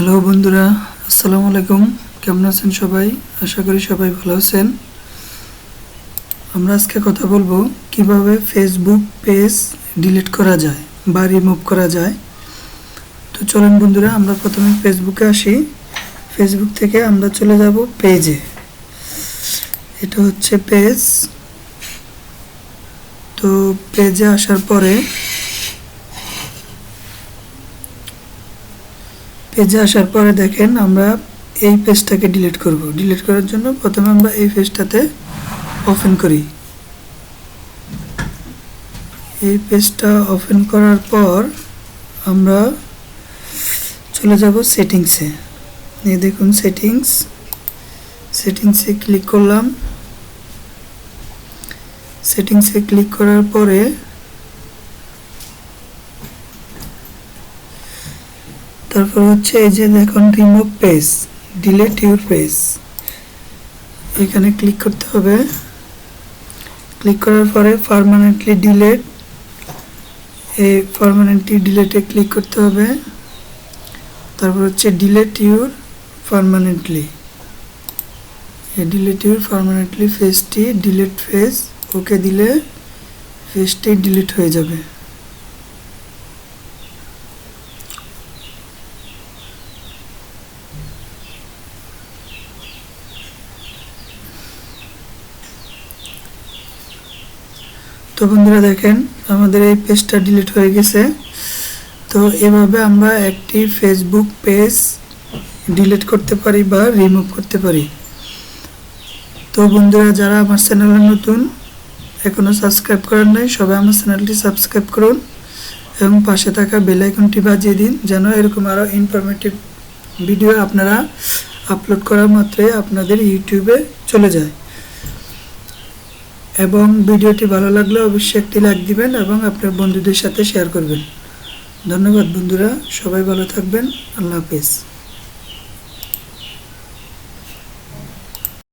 Hello বন্ধুরা, আসসালামু আলাইকুম। কেমন আছেন সবাই? আশা করি সবাই ভালো আছেন। আমরা আজকে কথা বলবো কিভাবে ফেসবুক পেজ ডিলিট করা যায় বা রিমুভ করা যায়। তো চলেন বন্ধুরা, আমরা প্রথমে ফেসবুকে আসি। ফেসবুক থেকে আমরা চলে যাব পেজে। এটা হচ্ছে পেজ। তো পেজে আসার পরে দেখেন আমরা এই পেজটাকে ডিলিট করব। ডিলিট করার জন্য প্রথমে আমরা এই পেজটাতে ওপেন করি। এই পেজটা ওপেন করার পর আমরা চলে যাব সেটিংসে। এই দেখুন সেটিংসে ক্লিক করলাম। সেটিংসে ক্লিক করার পরে তারপর হচ্ছে এই যে দেখুন remove page, delete your page, এখানে ক্লিক করতে হবে। ক্লিক করার পরে পার্মানেন্টলি ডিলিট, এই পার্মানেন্টলি ডিলিটে ক্লিক করতে হবে। তারপর হচ্ছে ডিলিট ইউর পার্মানেন্টলি, এই ডিলিট ইউর পার্মানেন্টলি পেজটি ডিলিট পেজ, ওকে দিলে পেজটি ডিলিট হয়ে যাবে। তো বন্ধুরা দেখেন আমাদের এই পেজটা ডিলিট হয়ে গেছে। তো এভাবে আমরা একটি ফেসবুক পেজ ডিলিট করতে পারি বা রিমুভ করতে পারি। তো বন্ধুরা যারা আমার চ্যানেলে নতুন, এখনও সাবস্ক্রাইব করেন নাই, সবাই আমার চ্যানেলটি সাবস্ক্রাইব করুন এবং পাশে থাকা বেল আইকনটি বাজিয়ে দিন, যেন এরকম আরও ইনফরমেটিভ ভিডিও আপনারা আপলোড করার মাত্রই আপনাদের ইউটিউবে চলে যায়। এবং ভিডিওটি ভালো লাগলে অবশ্যই একটি লাইক দিবেন এবং আপনার বন্ধুদের সাথে শেয়ার করবেন। ধন্যবাদ বন্ধুরা, সবাই ভালো থাকবেন। আল্লাহ হাফেজ।